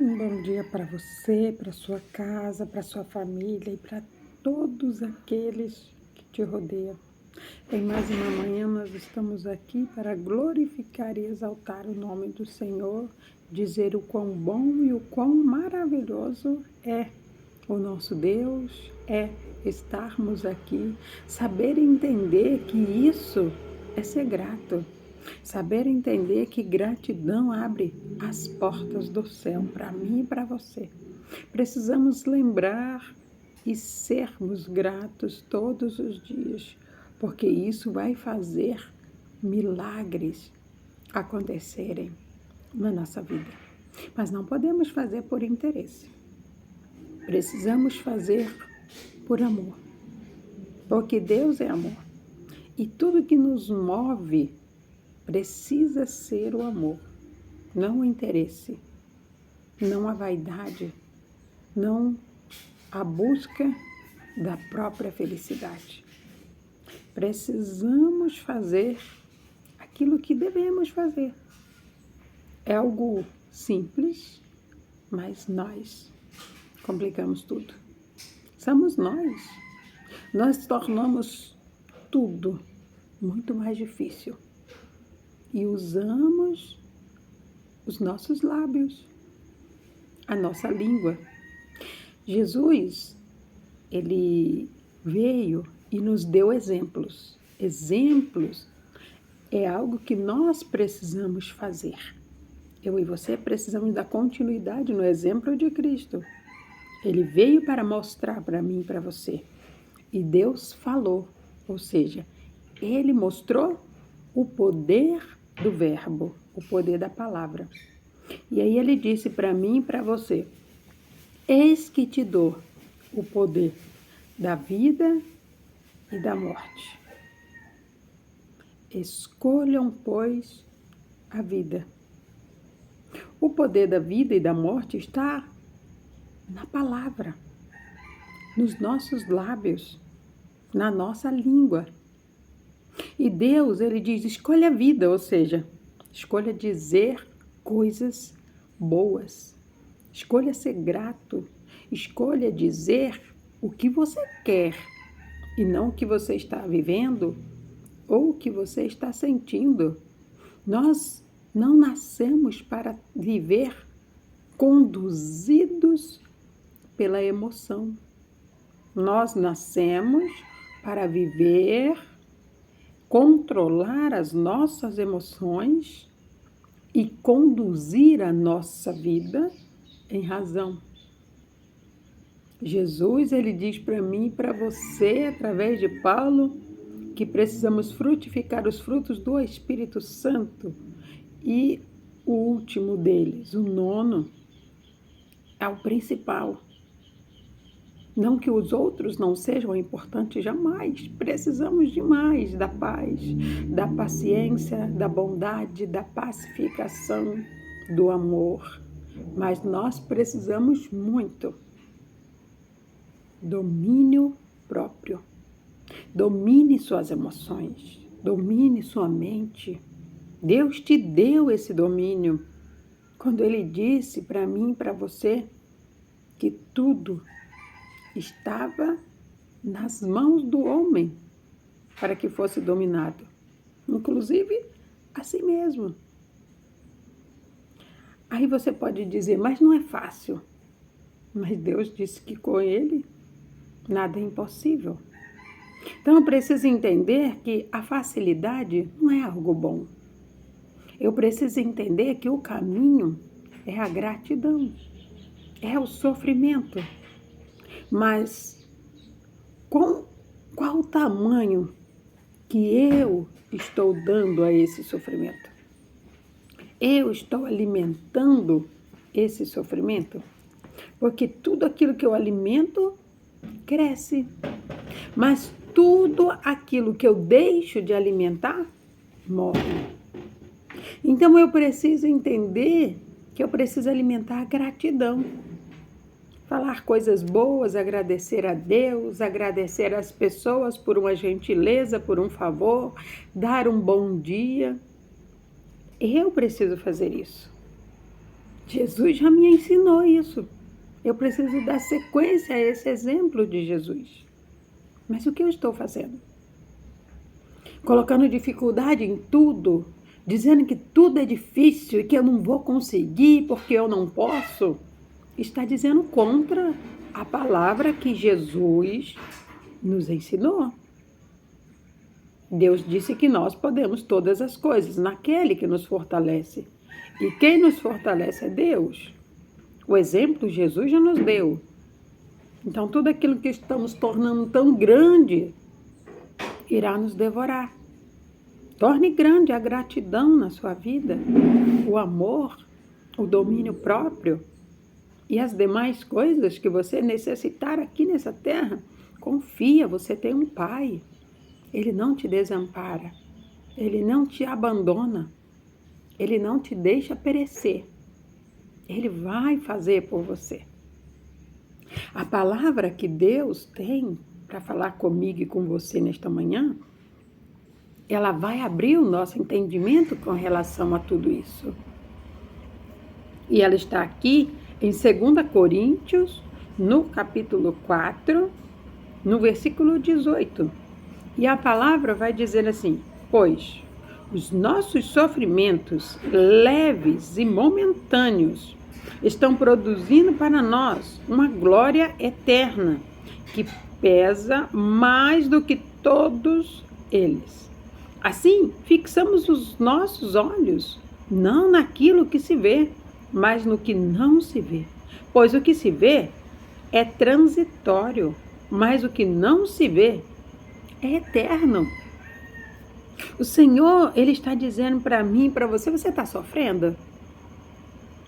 Um bom dia para você, para sua casa, para sua família e para todos aqueles que te rodeiam. Em mais uma manhã nós estamos aqui para glorificar e exaltar o nome do Senhor, dizer o quão bom e o quão maravilhoso é o nosso Deus, é estarmos aqui, saber entender que isso é ser grato. Saber entender que gratidão abre as portas do céu para mim e para você. Precisamos lembrar e sermos gratos todos os dias, porque isso vai fazer milagres acontecerem na nossa vida. Mas não podemos fazer por interesse. Precisamos fazer por amor, porque Deus é amor. E tudo que nos move precisa ser o amor, não o interesse, não a vaidade, não a busca da própria felicidade. Precisamos fazer aquilo que devemos fazer. É algo simples, mas nós complicamos tudo. Somos nós. Nós tornamos tudo muito mais difícil. E usamos os nossos lábios, a nossa língua. Jesus, ele veio e nos deu exemplos. Exemplos é algo que nós precisamos fazer. Eu e você precisamos dar continuidade no exemplo de Cristo. Ele veio para mostrar para mim e para você. E Deus falou, ou seja, ele mostrou o poder do verbo, o poder da palavra. E aí ele disse para mim e para você: eis que te dou o poder da vida e da morte. Escolham, pois, a vida. O poder da vida e da morte está na palavra, nos nossos lábios, na nossa língua. E Deus, ele diz, escolha a vida, ou seja, escolha dizer coisas boas. Escolha ser grato. Escolha dizer o que você quer e não o que você está vivendo ou o que você está sentindo. Nós não nascemos para viver conduzidos pela emoção. Nós nascemos para viver, controlar as nossas emoções e conduzir a nossa vida em razão. Jesus, ele diz para mim e para você, através de Paulo, que precisamos frutificar os frutos do Espírito Santo. E o último deles, o nono, é o principal. Não que os outros não sejam importantes, jamais. Precisamos de mais da paz, da paciência, da bondade, da pacificação, do amor. Mas nós precisamos muito. Domínio próprio. Domine suas emoções. Domine sua mente. Deus te deu esse domínio. Quando Ele disse para mim e para você que tudo estava nas mãos do homem para que fosse dominado, inclusive a si mesmo. Aí você pode dizer, mas não é fácil. Mas Deus disse que com Ele nada é impossível. Então eu preciso entender que a facilidade não é algo bom. Eu preciso entender que o caminho é a gratidão, é o sofrimento. Mas qual o tamanho que eu estou dando a esse sofrimento? Eu estou alimentando esse sofrimento? Porque tudo aquilo que eu alimento cresce. Mas tudo aquilo que eu deixo de alimentar morre. Então eu preciso entender que eu preciso alimentar a gratidão. Falar coisas boas, agradecer a Deus, agradecer às pessoas por uma gentileza, por um favor, dar um bom dia. Eu preciso fazer isso. Jesus já me ensinou isso. Eu preciso dar sequência a esse exemplo de Jesus. Mas o que eu estou fazendo? Colocando dificuldade em tudo, dizendo que tudo é difícil e que eu não vou conseguir porque eu não posso, está dizendo contra a palavra que Jesus nos ensinou. Deus disse que nós podemos todas as coisas naquele que nos fortalece. E quem nos fortalece é Deus. O exemplo Jesus já nos deu. Então, tudo aquilo que estamos tornando tão grande irá nos devorar. Torne grande a gratidão na sua vida, o amor, o domínio próprio e as demais coisas que você necessitar aqui nessa terra. Confia, você tem um Pai. Ele não te desampara. Ele não te abandona. Ele não te deixa perecer. Ele vai fazer por você. A palavra que Deus tem para falar comigo e com você nesta manhã, ela vai abrir o nosso entendimento com relação a tudo isso. E ela está aqui em 2 Coríntios, no capítulo 4, no versículo 18. E a palavra vai dizer assim: pois os nossos sofrimentos leves e momentâneos estão produzindo para nós uma glória eterna, que pesa mais do que todos eles. Assim, fixamos os nossos olhos não naquilo que se vê, mas no que não se vê. Pois o que se vê é transitório, mas o que não se vê é eterno. O Senhor, Ele está dizendo para mim, para você está sofrendo?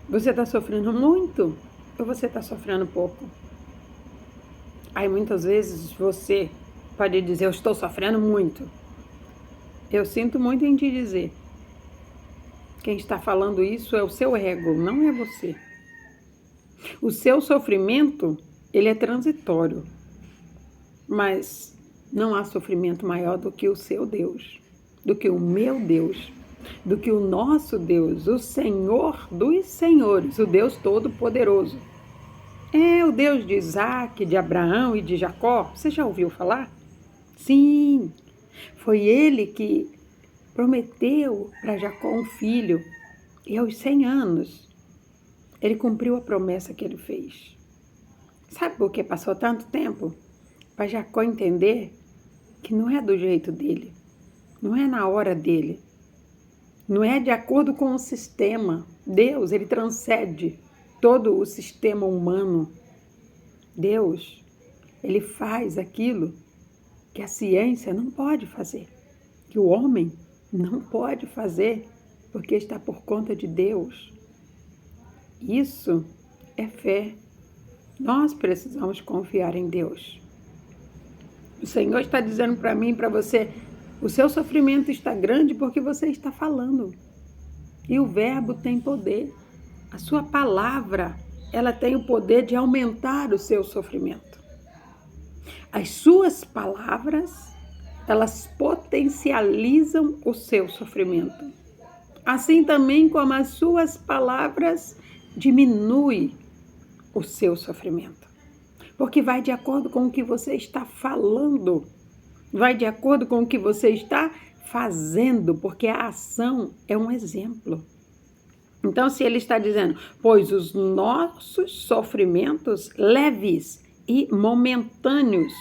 Você está sofrendo muito? Ou você está sofrendo pouco? Aí muitas vezes você pode dizer, eu estou sofrendo muito. Eu sinto muito em te dizer. Quem está falando isso é o seu ego, não é você. O seu sofrimento, ele é transitório. Mas não há sofrimento maior do que o seu Deus, do que o meu Deus, do que o nosso Deus, o Senhor dos Senhores, o Deus Todo-Poderoso. É o Deus de Isaac, de Abraão e de Jacó. Você já ouviu falar? Sim, foi ele que prometeu para Jacó um filho. E aos 100 anos, ele cumpriu a promessa que ele fez. Sabe por que passou tanto tempo? Para Jacó entender que não é do jeito dele, não é na hora dele, não é de acordo com o sistema. Deus, ele transcende todo o sistema humano. Deus, ele faz aquilo que a ciência não pode fazer, que o homem não pode fazer, porque está por conta de Deus. Isso é fé. Nós precisamos confiar em Deus. O Senhor está dizendo para mim e para você, o seu sofrimento está grande porque você está falando. E o verbo tem poder. A sua palavra, ela tem o poder de aumentar o seu sofrimento. As suas palavras, elas potencializam o seu sofrimento. Assim também como as suas palavras diminuem o seu sofrimento. Porque vai de acordo com o que você está falando, vai de acordo com o que você está fazendo, porque a ação é um exemplo. Então, se ele está dizendo, pois os nossos sofrimentos leves e momentâneos,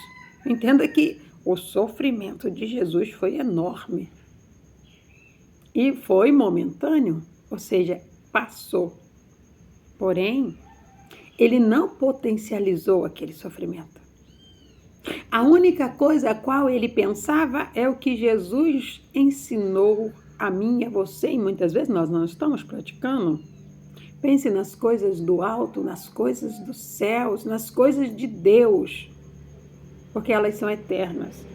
entenda que o sofrimento de Jesus foi enorme. E foi momentâneo, ou seja, passou. Porém, ele não potencializou aquele sofrimento. A única coisa a qual ele pensava é o que Jesus ensinou a mim e a você, e muitas vezes nós não estamos praticando. Pense nas coisas do alto, nas coisas dos céus, nas coisas de Deus, porque elas são eternas.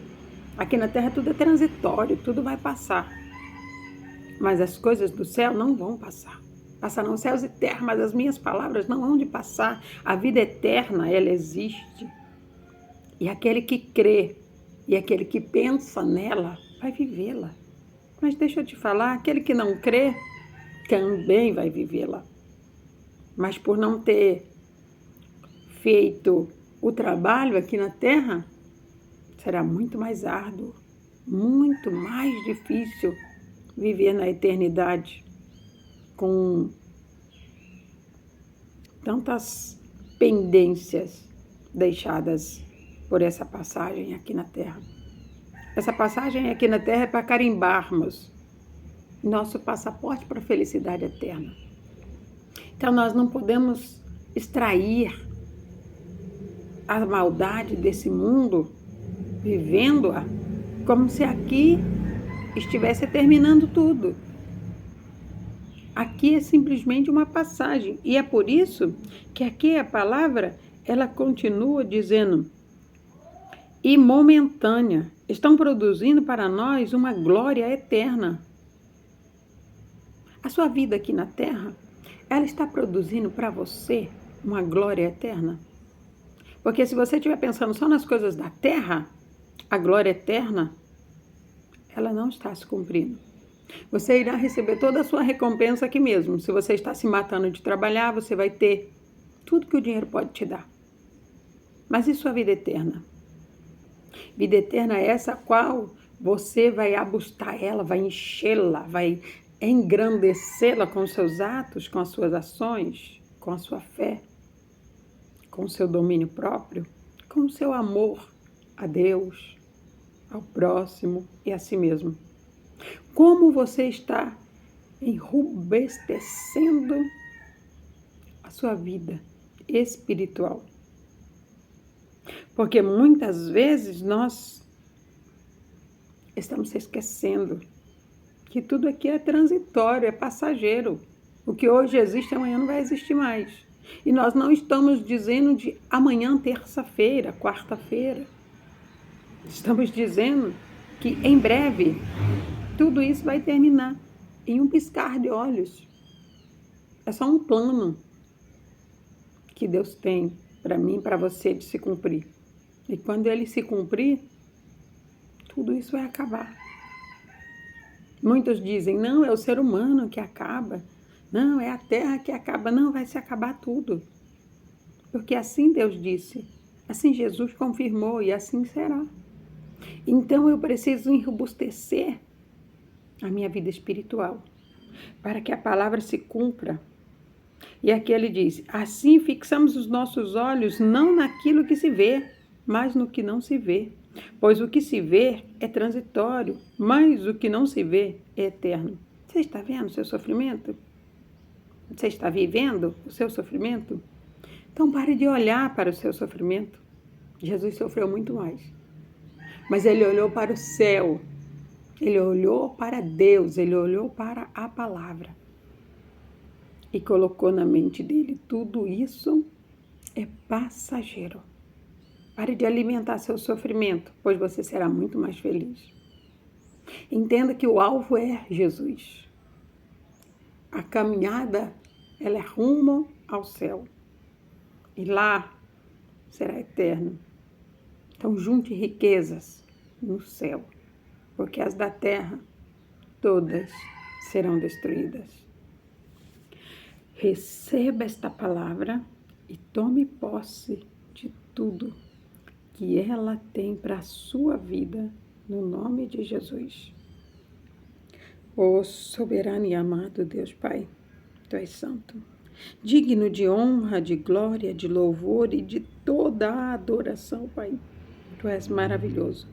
Aqui na terra tudo é transitório, tudo vai passar. Mas as coisas do céu não vão passar. Passarão céus e terra, mas as minhas palavras não hão de passar. A vida eterna, ela existe. E aquele que crê e aquele que pensa nela, vai vivê-la. Mas deixa eu te falar, aquele que não crê, também vai vivê-la. mas por não ter feito o trabalho aqui na Terra, será muito mais árduo, muito mais difícil viver na eternidade com tantas pendências deixadas por essa passagem aqui na Terra. Essa passagem aqui na Terra é para carimbarmos nosso passaporte para a felicidade eterna. Então nós não podemos extrair a maldade desse mundo, vivendo-a, como se aqui estivesse terminando tudo. Aqui é simplesmente uma passagem. E é por isso que aqui a palavra, ela continua dizendo, e momentânea, estão produzindo para nós uma glória eterna. A sua vida aqui na Terra, ela está produzindo para você uma glória eterna? Porque se você estiver pensando só nas coisas da Terra, a glória eterna, ela não está se cumprindo. Você irá receber toda a sua recompensa aqui mesmo. Se você está se matando de trabalhar, você vai ter tudo que o dinheiro pode te dar. Mas e sua vida eterna? Vida eterna é essa a qual você vai abustar ela, vai enchê-la, vai engrandecê-la com os seus atos, com as suas ações, com a sua fé, com o seu domínio próprio, com o seu amor a Deus, ao próximo e a si mesmo. Como você está enrubescendo a sua vida espiritual? Porque muitas vezes nós estamos se esquecendo que tudo aqui é transitório, é passageiro. O que hoje existe, amanhã não vai existir mais. E nós não estamos dizendo de amanhã, terça-feira, quarta-feira. Estamos dizendo que em breve tudo isso vai terminar em um piscar de olhos. É só um plano que Deus tem para mim, para você, de se cumprir. E quando ele se cumprir, tudo isso vai acabar. Muitos dizem, não, é o ser humano que acaba. Não, é a terra que acaba. Não, vai se acabar tudo. Porque assim Deus disse. Assim Jesus confirmou e assim será. Então eu preciso enrobustecer a minha vida espiritual para que a palavra se cumpra. E aqui ele diz, assim fixamos os nossos olhos não naquilo que se vê, mas no que não se vê. Pois o que se vê é transitório, mas o que não se vê é eterno. Você está vendo o seu sofrimento? Você está vivendo o seu sofrimento? Então pare de olhar para o seu sofrimento. Jesus sofreu muito mais. Mas ele olhou para o céu. Ele olhou para Deus. Ele olhou para a palavra. E colocou na mente dele, tudo isso é passageiro. Pare de alimentar seu sofrimento, pois você será muito mais feliz. Entenda que o alvo é Jesus. A caminhada, ela é rumo ao céu. E lá será eterno. Então junte riquezas no céu, porque as da terra todas serão destruídas. Receba esta palavra e tome posse de tudo que ela tem para a sua vida, no nome de Jesus. Ó soberano e amado Deus Pai, Tu és santo, digno de honra, de glória, de louvor e de toda a adoração, Pai. Tu és maravilhoso.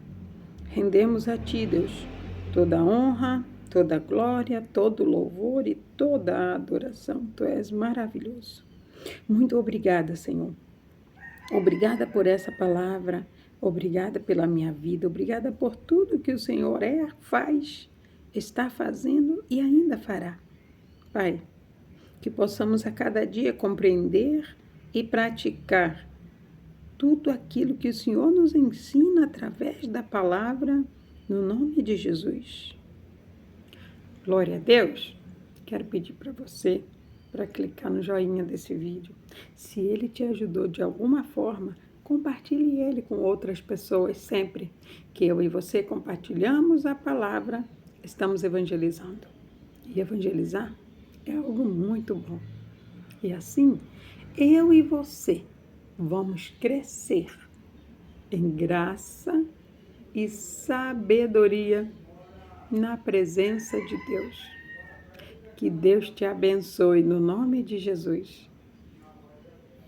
Rendemos a Ti, Deus, toda a honra, toda a glória, todo o louvor e toda a adoração. Tu és maravilhoso. Muito obrigada, Senhor. Obrigada por essa palavra, obrigada pela minha vida, obrigada por tudo que o Senhor faz, está fazendo e ainda fará. Pai, que possamos a cada dia compreender e praticar tudo aquilo que o Senhor nos ensina através da palavra, no nome de Jesus. Glória a Deus. Quero pedir para você, para clicar no joinha desse vídeo. Se ele te ajudou de alguma forma, compartilhe ele com outras pessoas sempre. Que eu e você compartilhamos a palavra, estamos evangelizando. E evangelizar é algo muito bom. E assim, eu e você vamos crescer em graça e sabedoria na presença de Deus. Que Deus te abençoe no nome de Jesus.